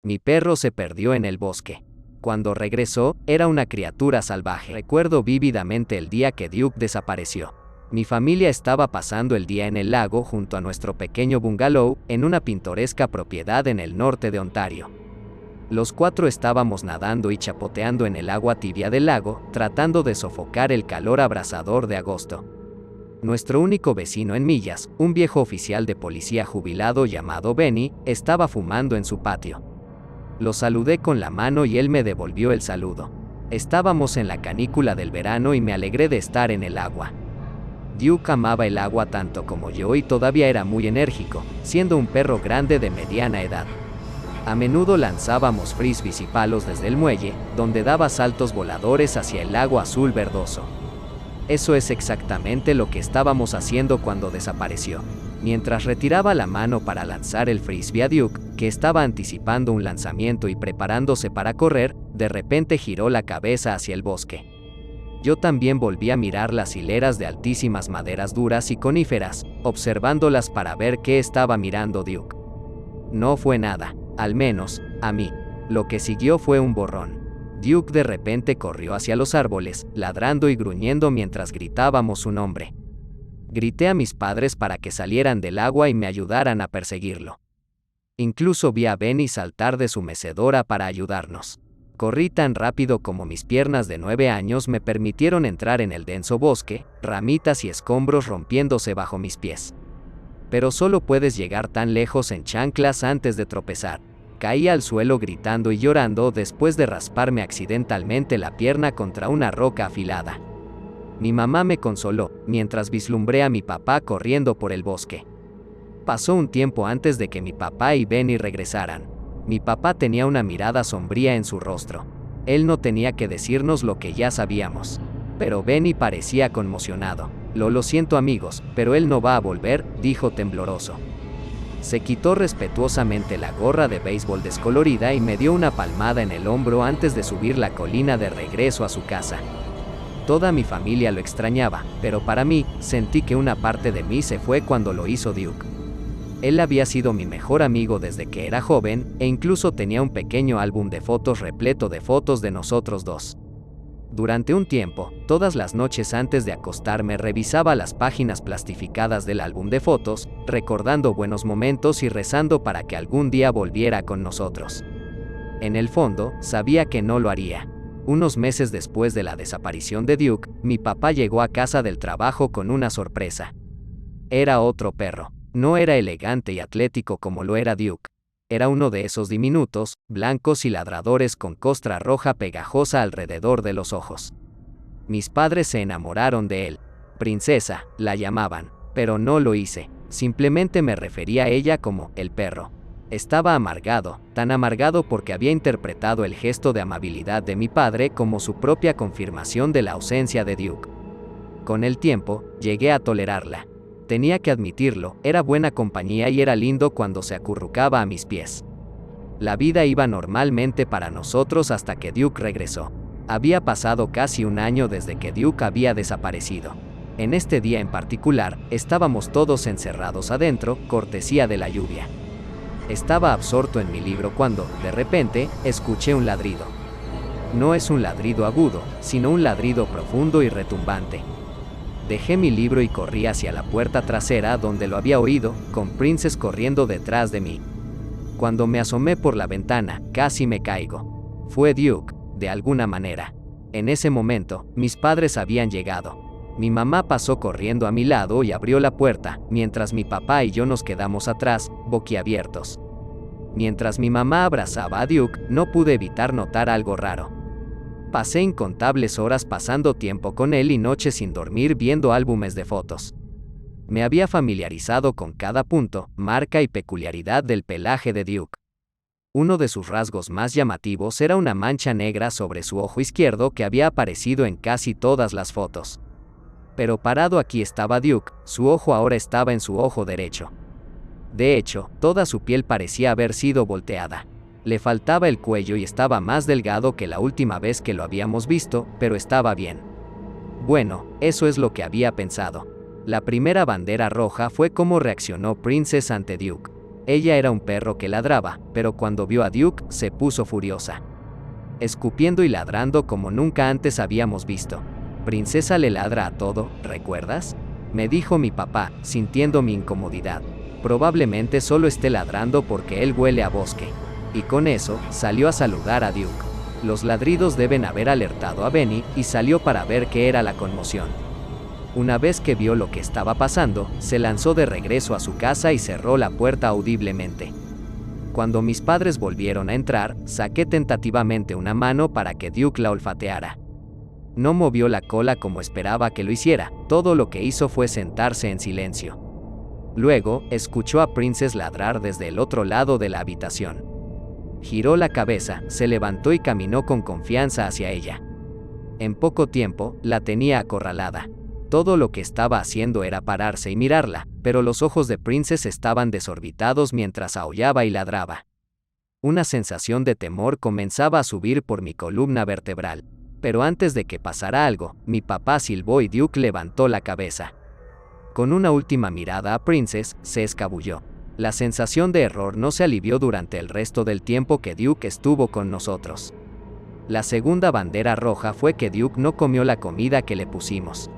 Mi perro se perdió en el bosque. Cuando regresó, era una criatura salvaje. Recuerdo vívidamente el día que Duke desapareció. Mi familia estaba pasando el día en el lago junto a nuestro pequeño bungalow, en una pintoresca propiedad en el norte de Ontario. Los 4 estábamos nadando y chapoteando en el agua tibia del lago, tratando de sofocar el calor abrasador de agosto. Nuestro único vecino en millas, un viejo oficial de policía jubilado llamado Benny, estaba fumando en su patio. Lo saludé con la mano y él me devolvió el saludo. Estábamos en la canícula del verano y me alegré de estar en el agua. Duke amaba el agua tanto como yo y todavía era muy enérgico, siendo un perro grande de mediana edad. A menudo lanzábamos frisbees y palos desde el muelle, donde daba saltos voladores hacia el lago azul verdoso. Eso es exactamente lo que estábamos haciendo cuando desapareció. Mientras retiraba la mano para lanzar el frisbee a Duke, que estaba anticipando un lanzamiento y preparándose para correr, de repente giró la cabeza hacia el bosque. Yo también volví a mirar las hileras de altísimas maderas duras y coníferas, observándolas para ver qué estaba mirando Duke. No fue nada, al menos, a mí. Lo que siguió fue un borrón. Duke de repente corrió hacia los árboles, ladrando y gruñendo mientras gritábamos su nombre. Grité a mis padres para que salieran del agua y me ayudaran a perseguirlo. Incluso vi a Benny saltar de su mecedora para ayudarnos. Corrí tan rápido como mis piernas de 9 años me permitieron entrar en el denso bosque, ramitas y escombros rompiéndose bajo mis pies. Pero solo puedes llegar tan lejos en chanclas antes de tropezar. Caí al suelo gritando y llorando después de rasparme accidentalmente la pierna contra una roca afilada. Mi mamá me consoló, mientras vislumbré a mi papá corriendo por el bosque. Pasó un tiempo antes de que mi papá y Benny regresaran. Mi papá tenía una mirada sombría en su rostro. Él no tenía que decirnos lo que ya sabíamos. Pero Benny parecía conmocionado. Lo siento amigos, pero él no va a volver, dijo tembloroso. Se quitó respetuosamente la gorra de béisbol descolorida y me dio una palmada en el hombro antes de subir la colina de regreso a su casa. Toda mi familia lo extrañaba, pero para mí, sentí que una parte de mí se fue cuando lo hizo Duke. Él había sido mi mejor amigo desde que era joven, e incluso tenía un pequeño álbum de fotos repleto de fotos de nosotros dos. Durante un tiempo, todas las noches antes de acostarme revisaba las páginas plastificadas del álbum de fotos, recordando buenos momentos y rezando para que algún día volviera con nosotros. En el fondo, sabía que no lo haría. Unos meses después de la desaparición de Duke, mi papá llegó a casa del trabajo con una sorpresa. Era otro perro. No era elegante y atlético como lo era Duke. Era uno de esos diminutos, blancos y ladradores con costra roja pegajosa alrededor de los ojos. Mis padres se enamoraron de él. Princesa, la llamaban, pero no lo hice. Simplemente me refería a ella como el perro. Estaba amargado, tan amargado porque había interpretado el gesto de amabilidad de mi padre como su propia confirmación de la ausencia de Duke. Con el tiempo, llegué a tolerarla. Tenía que admitirlo, era buena compañía y era lindo cuando se acurrucaba a mis pies. La vida iba normalmente para nosotros hasta que Duke regresó. Había pasado casi un año desde que Duke había desaparecido. En este día en particular, estábamos todos encerrados adentro, cortesía de la lluvia. Estaba absorto en mi libro cuando, de repente, escuché un ladrido. No es un ladrido agudo, sino un ladrido profundo y retumbante. Dejé mi libro y corrí hacia la puerta trasera donde lo había oído, con Princess corriendo detrás de mí. Cuando me asomé por la ventana, casi me caigo. Fue Duke, de alguna manera. En ese momento, mis padres habían llegado. Mi mamá pasó corriendo a mi lado y abrió la puerta, mientras mi papá y yo nos quedamos atrás, boquiabiertos. Mientras mi mamá abrazaba a Duke, no pude evitar notar algo raro. Pasé incontables horas pasando tiempo con él y noches sin dormir viendo álbumes de fotos. Me había familiarizado con cada punto, marca y peculiaridad del pelaje de Duke. Uno de sus rasgos más llamativos era una mancha negra sobre su ojo izquierdo que había aparecido en casi todas las fotos. Pero parado aquí estaba Duke, su ojo ahora estaba en su ojo derecho. De hecho, toda su piel parecía haber sido volteada. Le faltaba el cuello y estaba más delgado que la última vez que lo habíamos visto, pero estaba bien. Bueno, eso es lo que había pensado. La primera bandera roja fue cómo reaccionó Princess ante Duke. Ella era un perro que ladraba, pero cuando vio a Duke, se puso furiosa, escupiendo y ladrando como nunca antes habíamos visto. Princesa le ladra a todo, ¿recuerdas? Me dijo mi papá, sintiendo mi incomodidad. Probablemente solo esté ladrando porque él huele a bosque. Y con eso, salió a saludar a Duke. Los ladridos deben haber alertado a Benny, y salió para ver qué era la conmoción. Una vez que vio lo que estaba pasando, se lanzó de regreso a su casa y cerró la puerta audiblemente. Cuando mis padres volvieron a entrar, saqué tentativamente una mano para que Duke la olfateara. No movió la cola como esperaba que lo hiciera, todo lo que hizo fue sentarse en silencio. Luego, escuchó a Princess ladrar desde el otro lado de la habitación. Giró la cabeza, se levantó y caminó con confianza hacia ella. En poco tiempo, la tenía acorralada. Todo lo que estaba haciendo era pararse y mirarla, pero los ojos de Princess estaban desorbitados mientras aullaba y ladraba. Una sensación de temor comenzaba a subir por mi columna vertebral. Pero antes de que pasara algo, mi papá silbó y Duke levantó la cabeza. Con una última mirada a Princess, se escabulló. La sensación de error no se alivió durante el resto del tiempo que Duke estuvo con nosotros. La segunda bandera roja fue que Duke no comió la comida que le pusimos.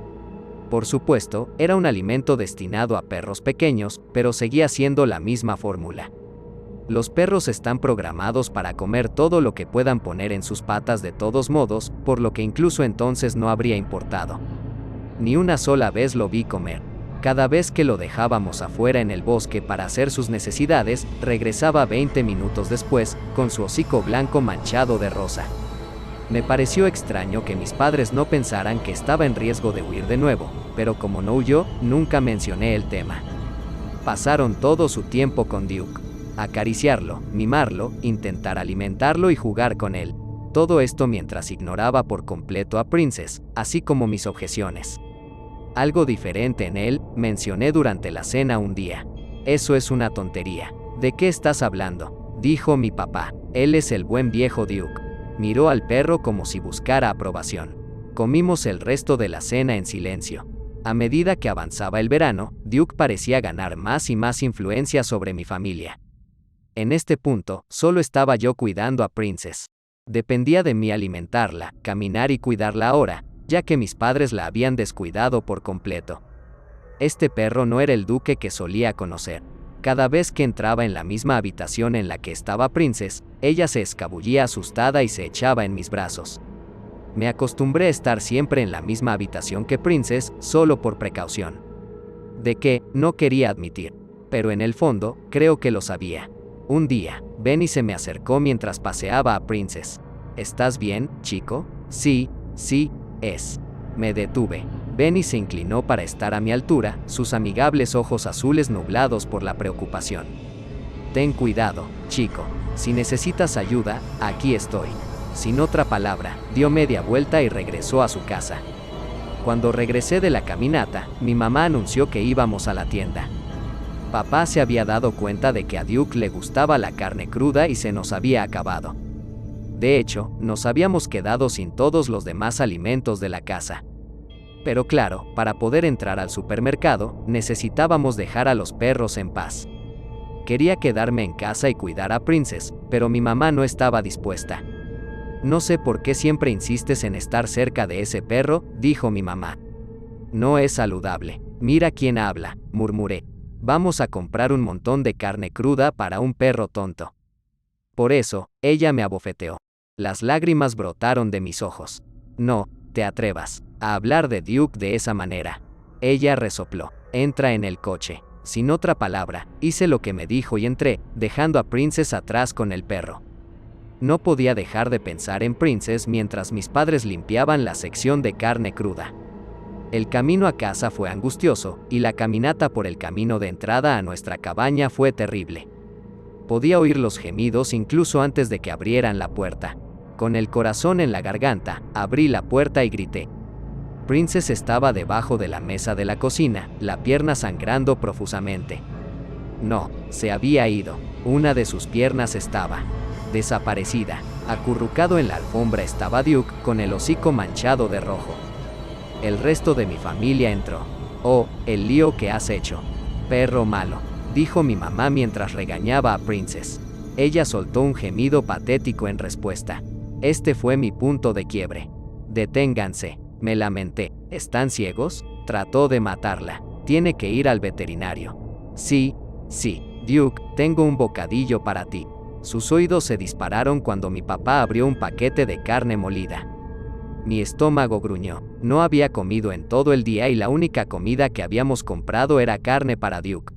Por supuesto, era un alimento destinado a perros pequeños, pero seguía siendo la misma fórmula. Los perros están programados para comer todo lo que puedan poner en sus patas de todos modos, por lo que incluso entonces no habría importado. Ni una sola vez lo vi comer. Cada vez que lo dejábamos afuera en el bosque para hacer sus necesidades, regresaba 20 minutos después, con su hocico blanco manchado de rosa. Me pareció extraño que mis padres no pensaran que estaba en riesgo de huir de nuevo, pero como no huyó, nunca mencioné el tema. Pasaron todo su tiempo con Duke. Acariciarlo, mimarlo, intentar alimentarlo y jugar con él. Todo esto mientras ignoraba por completo a Princess, así como mis objeciones. Algo diferente en él, mencioné durante la cena un día. Eso es una tontería. ¿De qué estás hablando?, dijo mi papá. Él es el buen viejo Duke. Miró al perro como si buscara aprobación. Comimos el resto de la cena en silencio. A medida que avanzaba el verano, Duke parecía ganar más y más influencia sobre mi familia. En este punto, solo estaba yo cuidando a Princess. Dependía de mí alimentarla, caminar y cuidarla ahora, ya que mis padres la habían descuidado por completo. Este perro no era el Duque que solía conocer. Cada vez que entraba en la misma habitación en la que estaba Princess, ella se escabullía asustada y se echaba en mis brazos. Me acostumbré a estar siempre en la misma habitación que Princess, solo por precaución. De que, no quería admitir. Pero en el fondo, creo que lo sabía. Un día, Benny se me acercó mientras paseaba a Princess. ¿Estás bien, chico? Sí, es. Me detuve. Benny se inclinó para estar a mi altura, sus amigables ojos azules nublados por la preocupación. Ten cuidado, chico. Si necesitas ayuda, aquí estoy. Sin otra palabra, dio media vuelta y regresó a su casa. Cuando regresé de la caminata, mi mamá anunció que íbamos a la tienda. Papá se había dado cuenta de que a Duke le gustaba la carne cruda y se nos había acabado. De hecho, nos habíamos quedado sin todos los demás alimentos de la casa. Pero claro, para poder entrar al supermercado, necesitábamos dejar a los perros en paz. Quería quedarme en casa y cuidar a Princess, pero mi mamá no estaba dispuesta. No sé por qué siempre insistes en estar cerca de ese perro, dijo mi mamá. No es saludable. Mira quién habla, murmuré. Vamos a comprar un montón de carne cruda para un perro tonto. Por eso, ella me abofeteó. Las lágrimas brotaron de mis ojos. No te atrevas a hablar de Duke de esa manera. Ella resopló. Entra en el coche. Sin otra palabra, hice lo que me dijo y entré, dejando a Princess atrás con el perro. No podía dejar de pensar en Princess mientras mis padres limpiaban la sección de carne cruda. El camino a casa fue angustioso, y la caminata por el camino de entrada a nuestra cabaña fue terrible. Podía oír los gemidos incluso antes de que abrieran la puerta. Con el corazón en la garganta, abrí la puerta y grité. Princess estaba debajo de la mesa de la cocina, la pierna sangrando profusamente. No, se había ido. Una de sus piernas estaba desaparecida. Acurrucado en la alfombra estaba Duke, con el hocico manchado de rojo. El resto de mi familia entró. Oh, el lío que has hecho. Perro malo. dijo mi mamá mientras regañaba a Princess. Ella soltó un gemido patético en respuesta. Este fue mi punto de quiebre. Deténganse, me lamenté. ¿Están ciegos? Trató de matarla. Tiene que ir al veterinario. Sí, Duke, tengo un bocadillo para ti. Sus oídos se dispararon cuando mi papá abrió un paquete de carne molida. Mi estómago gruñó. No había comido en todo el día y la única comida que habíamos comprado era carne para Duke.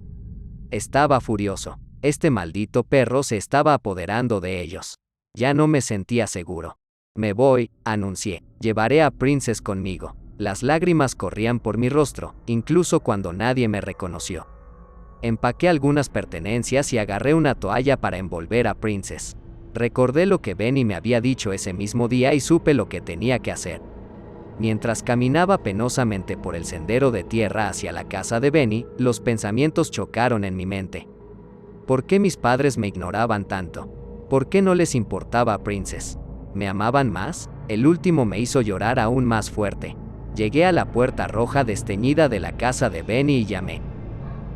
Estaba furioso. Este maldito perro se estaba apoderando de ellos. Ya no me sentía seguro. Me voy, anuncié. Llevaré a Princess conmigo. Las lágrimas corrían por mi rostro, incluso cuando nadie me reconoció. Empaqué algunas pertenencias y agarré una toalla para envolver a Princess. Recordé lo que Benny me había dicho ese mismo día y supe lo que tenía que hacer. Mientras caminaba penosamente por el sendero de tierra hacia la casa de Benny, los pensamientos chocaron en mi mente. ¿Por qué mis padres me ignoraban tanto? ¿Por qué no les importaba a Princess? ¿Me amaban más? El último me hizo llorar aún más fuerte. Llegué a la puerta roja desteñida de la casa de Benny y llamé.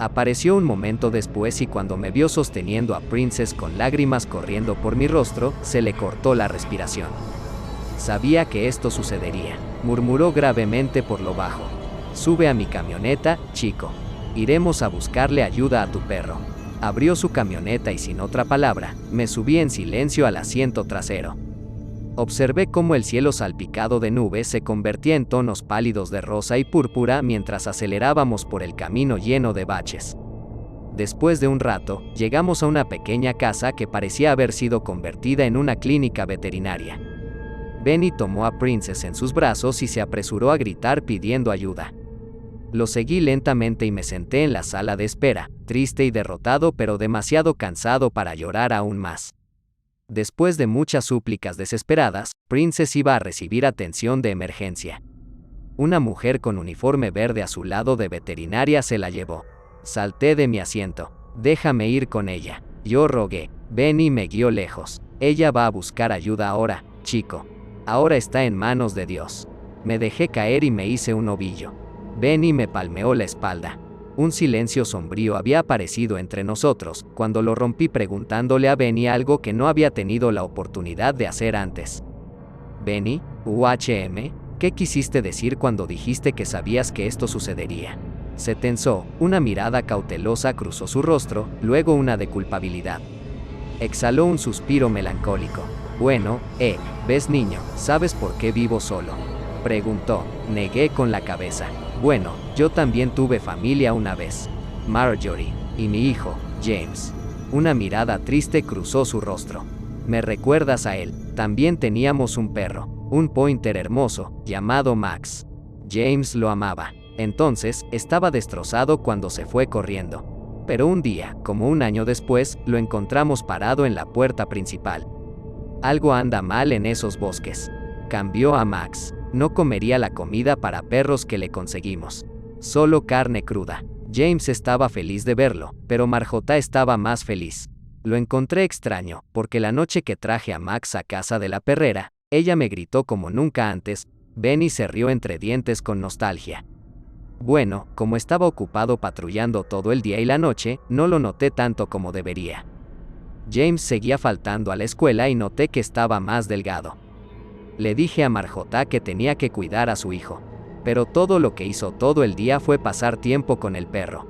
Apareció un momento después y cuando me vio sosteniendo a Princess con lágrimas corriendo por mi rostro, se le cortó la respiración. Sabía que esto sucedería, murmuró gravemente por lo bajo. Sube a mi camioneta, chico. Iremos a buscarle ayuda a tu perro. Abrió su camioneta y sin otra palabra, me subí en silencio al asiento trasero. Observé cómo el cielo salpicado de nubes se convertía en tonos pálidos de rosa y púrpura mientras acelerábamos por el camino lleno de baches. Después de un rato, llegamos a una pequeña casa que parecía haber sido convertida en una clínica veterinaria. Benny tomó a Princess en sus brazos y se apresuró a gritar pidiendo ayuda. Lo seguí lentamente y me senté en la sala de espera, triste y derrotado pero demasiado cansado para llorar aún más. Después de muchas súplicas desesperadas, Princess iba a recibir atención de emergencia. Una mujer con uniforme verde azulado de veterinaria se la llevó. Salté de mi asiento. Déjame ir con ella. Yo rogué. Benny me guió lejos. Ella va a buscar ayuda ahora, chico. Ahora está en manos de Dios. Me dejé caer y me hice un ovillo. Benny me palmeó la espalda. Un silencio sombrío había aparecido entre nosotros, cuando lo rompí preguntándole a Benny algo que no había tenido la oportunidad de hacer antes. Benny, ¿qué quisiste decir cuando dijiste que sabías que esto sucedería? Se tensó, una mirada cautelosa cruzó su rostro, luego una de culpabilidad. Exhaló un suspiro melancólico. Bueno, ¿ves niño, sabes por qué vivo solo? Preguntó. Negué con la cabeza. Bueno, yo también tuve familia una vez. Marjorie, y mi hijo, James. Una mirada triste cruzó su rostro. Me recuerdas a él. También teníamos un perro, un pointer hermoso, llamado Max. James lo amaba. Entonces, estaba destrozado cuando se fue corriendo. Pero un día, como un año después, lo encontramos parado en la puerta principal. Algo anda mal en esos bosques. Cambió a Max. No comería la comida para perros que le conseguimos. Solo carne cruda. James estaba feliz de verlo, pero Marjota estaba más feliz. Lo encontré extraño, porque la noche que traje a Max a casa de la perrera, ella me gritó como nunca antes. Benny se rió entre dientes con nostalgia. Bueno, como estaba ocupado patrullando todo el día y la noche, no lo noté tanto como debería. James seguía faltando a la escuela y noté que estaba más delgado. Le dije a Marjota que tenía que cuidar a su hijo, pero todo lo que hizo todo el día fue pasar tiempo con el perro.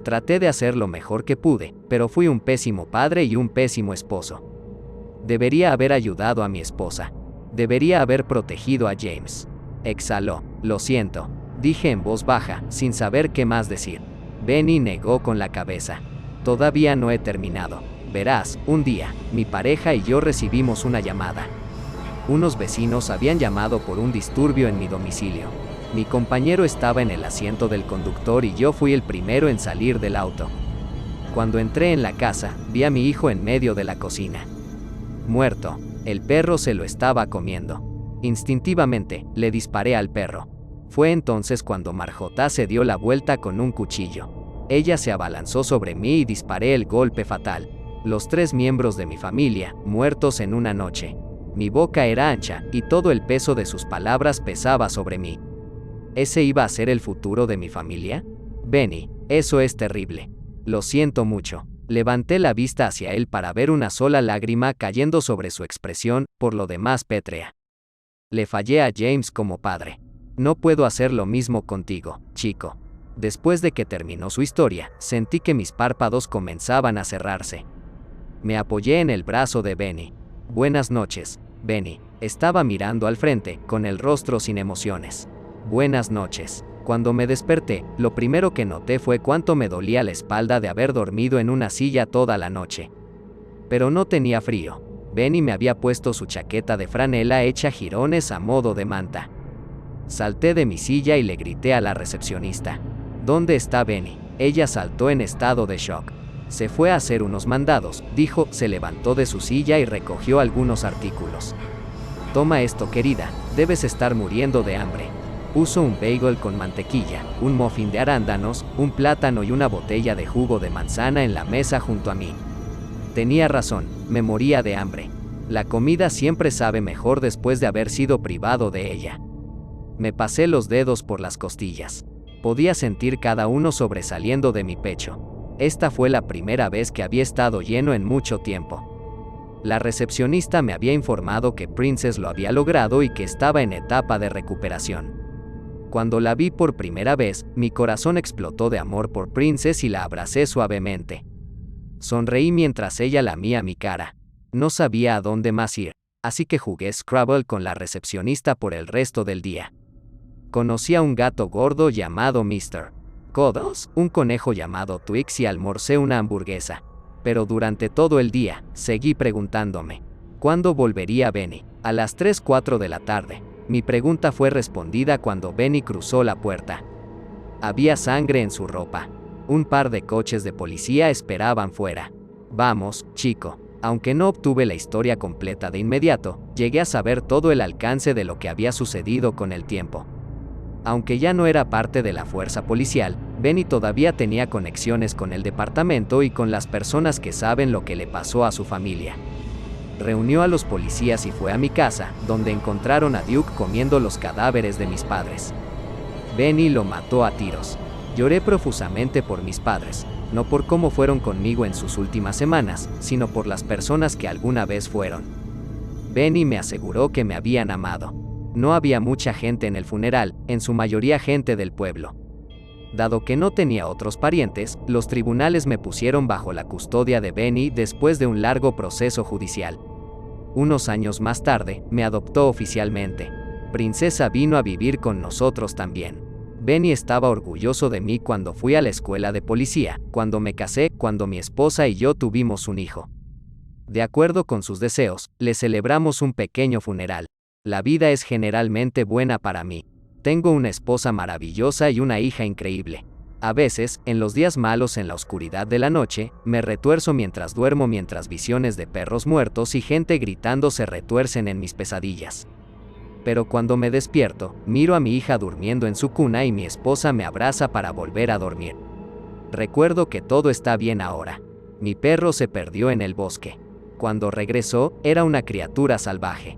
Traté de hacer lo mejor que pude, pero fui un pésimo padre y un pésimo esposo. Debería haber ayudado a mi esposa. Debería haber protegido a James. Exhaló. Lo siento, dije en voz baja, sin saber qué más decir. Benny negó con la cabeza. Todavía no he terminado. Verás, un día, mi pareja y yo recibimos una llamada. Unos vecinos habían llamado por un disturbio en mi domicilio. Mi compañero estaba en el asiento del conductor y yo fui el primero en salir del auto. Cuando entré en la casa, vi a mi hijo en medio de la cocina. Muerto. El perro se lo estaba comiendo. Instintivamente, le disparé al perro. Fue entonces cuando Marjota se dio la vuelta con un cuchillo. Ella se abalanzó sobre mí y disparé el golpe fatal. Los 3 miembros de mi familia, muertos en una noche. Mi boca era ancha, y todo el peso de sus palabras pesaba sobre mí. ¿Ese iba a ser el futuro de mi familia? Benny, eso es terrible. Lo siento mucho. Levanté la vista hacia él para ver una sola lágrima cayendo sobre su expresión, por lo demás pétrea. Le fallé a James como padre. No puedo hacer lo mismo contigo, chico. Después de que terminó su historia, sentí que mis párpados comenzaban a cerrarse. Me apoyé en el brazo de Benny. Buenas noches, Benny. Estaba mirando al frente, con el rostro sin emociones. Buenas noches. Cuando me desperté, lo primero que noté fue cuánto me dolía la espalda de haber dormido en una silla toda la noche. Pero no tenía frío. Benny me había puesto su chaqueta de franela hecha jirones a modo de manta. Salté de mi silla y le grité a la recepcionista. ¿Dónde está Benny? Ella saltó en estado de shock. Se fue a hacer unos mandados, dijo, se levantó de su silla y recogió algunos artículos. Toma esto, querida, debes estar muriendo de hambre. Puso un bagel con mantequilla, un muffin de arándanos, un plátano y una botella de jugo de manzana en la mesa junto a mí. Tenía razón, me moría de hambre. La comida siempre sabe mejor después de haber sido privado de ella. Me pasé los dedos por las costillas. Podía sentir cada uno sobresaliendo de mi pecho. Esta fue la primera vez que había estado lleno en mucho tiempo. La recepcionista me había informado que Princess lo había logrado y que estaba en etapa de recuperación. Cuando la vi por primera vez, mi corazón explotó de amor por Princess y la abracé suavemente. Sonreí mientras ella lamía mi cara. No sabía a dónde más ir, así que jugué Scrabble con la recepcionista por el resto del día. Conocí a un gato gordo llamado Mr. Cuddles, un conejo llamado Twix y almorcé una hamburguesa. Pero durante todo el día, seguí preguntándome, ¿cuándo volvería Benny? A las 3:04 de la tarde. Mi pregunta fue respondida cuando Benny cruzó la puerta. Había sangre en su ropa. Un par de coches de policía esperaban fuera. Vamos, chico. Aunque no obtuve la historia completa de inmediato, llegué a saber todo el alcance de lo que había sucedido con el tiempo. Aunque ya no era parte de la fuerza policial, Benny todavía tenía conexiones con el departamento y con las personas que saben lo que le pasó a su familia. Reunió a los policías y fue a mi casa, donde encontraron a Duke comiendo los cadáveres de mis padres. Benny lo mató a tiros. Lloré profusamente por mis padres, no por cómo fueron conmigo en sus últimas semanas, sino por las personas que alguna vez fueron. Benny me aseguró que me habían amado. No había mucha gente en el funeral, en su mayoría gente del pueblo. Dado que no tenía otros parientes, los tribunales me pusieron bajo la custodia de Benny después de un largo proceso judicial. Unos años más tarde, me adoptó oficialmente. Princesa vino a vivir con nosotros también. Benny estaba orgulloso de mí cuando fui a la escuela de policía, cuando me casé, cuando mi esposa y yo tuvimos un hijo. De acuerdo con sus deseos, le celebramos un pequeño funeral. La vida es generalmente buena para mí. Tengo una esposa maravillosa y una hija increíble. A veces, en los días malos en la oscuridad de la noche, me retuerzo mientras duermo mientras visiones de perros muertos y gente gritando se retuercen en mis pesadillas. Pero cuando me despierto, miro a mi hija durmiendo en su cuna y mi esposa me abraza para volver a dormir. Recuerdo que todo está bien ahora. Mi perro se perdió en el bosque. Cuando regresó, era una criatura salvaje.